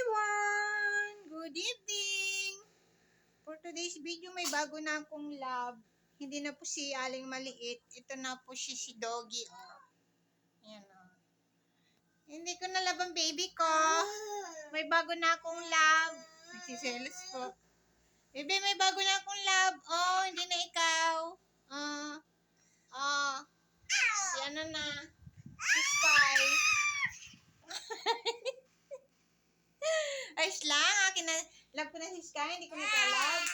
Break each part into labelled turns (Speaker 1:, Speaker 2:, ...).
Speaker 1: everyone! Good evening! For today's video, may bago na akong love. Hindi na po si Aling Maliit. Ito na po si Doggy. Oh. Ayan, oh. Hindi ko na love ang baby ko. May bago na akong love. Nagsiselos po. Baby, may bago na akong love. Oh, hindi na ikaw. Si ano na? Si Sky. Ayos lang. Akin na. Love ko na si Sky. Hindi ko na siya love.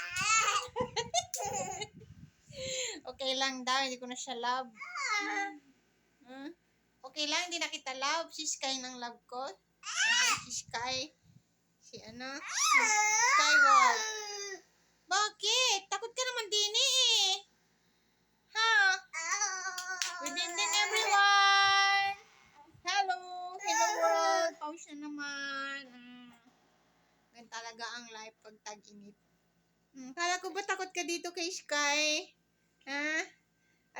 Speaker 1: Okay lang daw. Hindi ko na siya love. Okay lang. Hindi na kita love. Si Sky ng love ko. Si Sky. Si ano? Si Skywalk. Bakit? Takot ka naman din eh. Ha? Good evening everyone. Hello. Hello world. Pause na naman. Ganun talaga ang life pag tag-init. Kala ko ba takot ka dito kay Sky? Ha?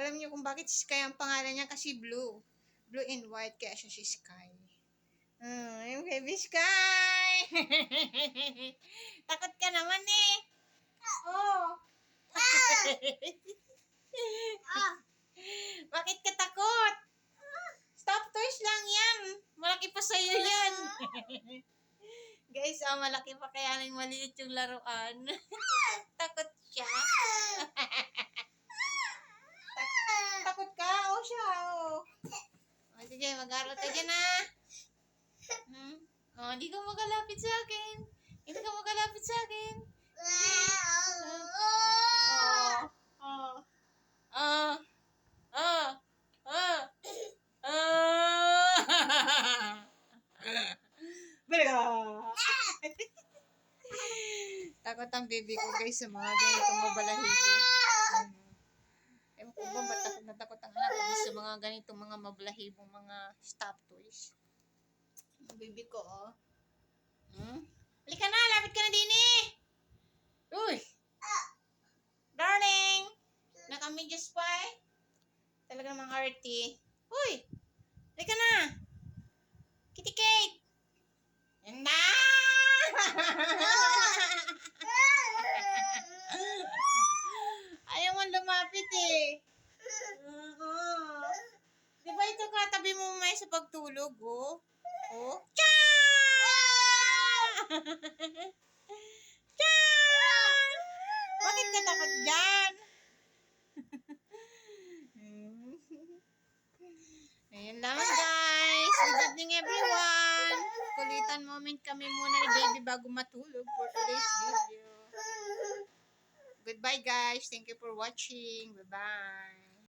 Speaker 1: Alam niyo kung bakit si Sky ang pangalan niya? Kasi blue. Blue and white kaya siya si Sky. Yung baby Sky! Takot ka naman eh. Oh. Bakit ka takot? Stop toys lang yan. Malaki pa sa'yo yan. Guys, malaki pa kaya nang maliit yung laruan. Takot siya. Takot ka? O siya, o. Sige, mag-aral ka dyan, ha? Hindi ka magalapit sa akin. Hindi ka magalapit sa akin. Takot ang baby ko guys sa mga ganitong mabalahibo. Ewan ko ba ba't takot na takot ang anak ko sa mga ganitong mga mabalahibong mga stop toys. Ang baby ko oh. Halika na, lapit ka na din eh. Uy! Darling! Naka-medyas pa eh. Talaga namang arty. Uy! Halika na! Kitty Kate! Yan na! Ayaw mo lumapit eh. Di ba ito katabi mo may sa pagtulog oh? Oh? Chan! Bakit ka takot dyan? Ayun lang guys. Good evening everyone. Kulitan moment kami muna ni baby bago matulog for today's video. Goodbye guys. Thank you for watching. Bye-bye.